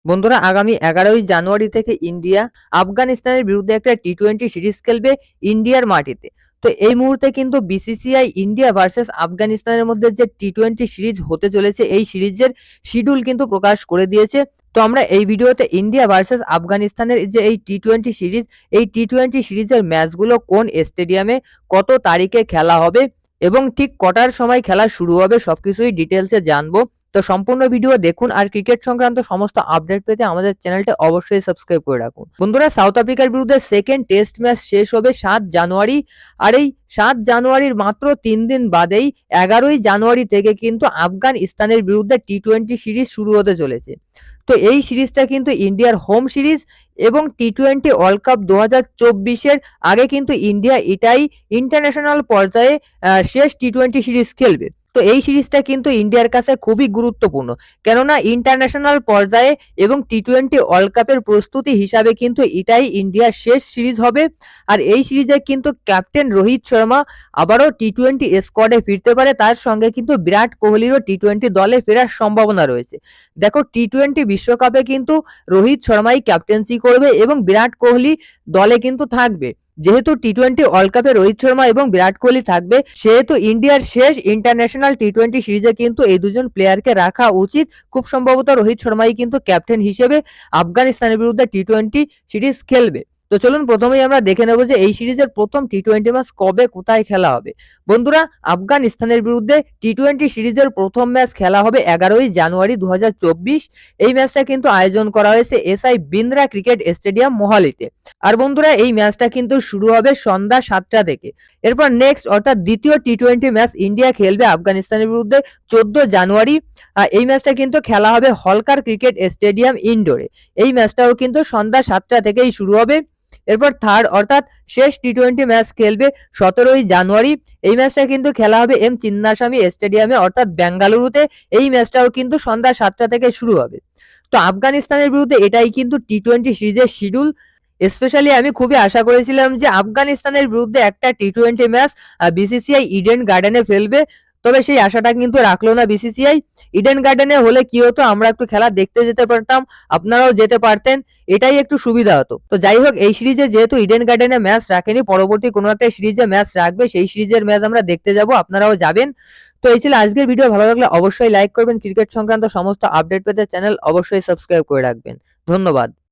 বন্ধুরা, আগামী 11ই জানুয়ারি থেকে ইন্ডিয়া আফগানিস্তানের বিরুদ্ধে একটা টি-20 সিরিজ খেলবে ইন্ডিয়ার মাটিতে। তো এই মুহূর্তে কিন্তু বিসিসিআই ইন্ডিয়া ভার্সেস আফগানিস্তানের মধ্যে যে টি-20 সিরিজ হতে চলেছে, এই সিরিজের শিডিউল কিন্তু প্রকাশ করে দিয়েছে। তো আমরা এই ভিডিওতে ইন্ডিয়া ভার্সেস আফগানিস্তানের যে এই টি-20 সিরিজ, এই টি-20 সিরিজের ম্যাচগুলো কোন স্টেডিয়ামে কত তারিখে খেলা হবে এবং ঠিক কটার সময় খেলা শুরু হবে সবকিছুই ডিটেলসে জানবো। তো সম্পূর্ণ ভিডিও দেখুন আর ক্রিকেট সংক্রান্ত সমস্ত আপডেট পেতে আমাদের চ্যানেলটা অবশ্যই সাবস্ক্রাইব করে রাখুন। বন্ধুরা, সাউথ আফ্রিকার বিরুদ্ধে সেকেন্ড টেস্ট ম্যাচ শেষ হবে 7 জানুয়ারি। আর এই 7 জানুয়ারির মাত্র 3 দিন বাদেই 11ই জানুয়ারি থেকে কিন্তু আফগানিস্তানের বিরুদ্ধে টি-20 সিরিজ শুরু হতে চলেছে। তো এই সিরিজটা কিন্তু ইন্ডিয়ার হোম সিরিজ এবং টি-20 ওয়ার্ল্ড কাপ 2024-এর আগে কিন্তু ইন্ডিয়া এটাই ইন্টারন্যাশনাল পর্যায়ে শেষ টি-20 সিরিজ খেলবে। তো এই সিরিজটা কিন্তু ইন্ডিয়ার কাছে খুবই গুরুত্বপূর্ণ, কেননা ইন্টারন্যাশনাল পর্যায়ে এবং টি-20 ওয়ার্ল্ড কাপের প্রস্তুতি হিসাবে কিন্তু এটাই ইন্ডিয়ার শেষ সিরিজ হবে। আর এই সিরিজে কিন্তু ক্যাপ্টেন রোহিত শর্মা আবারও টি-20 স্কোয়াডে ফিরতে পারে, তার সঙ্গে কিন্তু বিরাট কোহলিরও টি-20 দলে ফেরার সম্ভাবনা রয়েছে। দেখো, টি-20 বিশ্বকাপে কিন্তু রোহিত শর্মাই ক্যাপ্টেন্সি করবে এবং বিরাট কোহলি দলে কিন্তু থাকবে। যেহেতু টি-20 ওয়ার্ল্ড কাপে রোহিত শর্মা এবং বিরাট কোহলি থাকবে, সেহেতু ইন্ডিয়ার শেষ ইন্টারন্যাশনাল টি-20 সিরিজে কিন্তু এই দুজন প্লেয়ারকে রাখা উচিত। খুব সম্ভবত রোহিত শর্মাই কিন্তু ক্যাপ্টেন হিসেবে আফগানিস্তানের বিরুদ্ধে টি-20 সিরিজ খেলবে। তো চলুন প্রথমেই আমরা দেখে নেব যে এই সিরিজের প্রথম টি-20 ম্যাচ কবে কোথায় খেলা হবে। বন্ধুরা, আফগানিস্তানের বিরুদ্ধে টি-20 সিরিজের প্রথম ম্যাচ খেলা হবে 11ই জানুয়ারি 2024। এই ম্যাচটা কিন্তু আয়োজন করা হয়েছে এসআই বিন্দ্রা ক্রিকেট স্টেডিয়াম মোহালিতে। আর বন্ধুরা, এই ম্যাচটা কিন্তু শুরু হবে সন্ধ্যা 7টা থেকে। এরপর নেক্সট অর্থাৎ দ্বিতীয় টি-20 ম্যাচ ইন্ডিয়া খেলবে আফগানিস্তানের বিরুদ্ধে 14 জানুয়ারি। এই ম্যাচটা কিন্তু খেলা হবে হলকার ক্রিকেট স্টেডিয়াম ইনডোরে। এই ম্যাচটাও কিন্তু সন্ধ্যা 7টা থেকেই শুরু হবে। এরপর থার্ড অর্থাৎ শেষ টি-20 ম্যাচ খেলবে 17ই জানুয়ারি। এই ম্যাচটা কিন্তু খেলা হবে এম চিন্নাস্বামী স্টেডিয়ামে অর্থাৎ বেঙ্গালুরুতে। এই ম্যাচটাও কিন্তু সন্ধ্যা 7টা থেকে শুরু হবে। তো আফগানিস্তানের বিরুদ্ধে এটাই কিন্তু টি-20 সিরিজের শিডিউল। স্পেশালি আমি খুবই আশা করেছিলাম যে আফগানিস্তানের বিরুদ্ধে একটা টি-20 ম্যাচ বিসিসিআই ইডেন গার্ডেনে ফেলবে, তবে সেই আশাটা কিন্তু রাখলো না বিসিসিআই। ইডেন গার্ডেনে হলে কি হতো, আমরা একটু খেলা দেখতে যেতে পারতাম, আপনারাও যেতে পারতেন, এটাই একটু সুবিধা হতো। তো যাই হোক, এই সিরিজে যেহেতু ইডেন গার্ডেনে ম্যাচ রাখেনি, পরবর্তী কোনো একটা সিরিজে ম্যাচ রাখবে, সেই সিরিজের ম্যাচ আমরা দেখতে যাব, আপনারাও যাবেন। তো এই ছিল আজকের ভিডিও। ভালো লাগলে অবশ্যই লাইক করবেন। ক্রিকেট সংক্রান্ত সমস্ত আপডেট পেতে চ্যানেল অবশ্যই সাবস্ক্রাইব করে রাখবেন। ধন্যবাদ।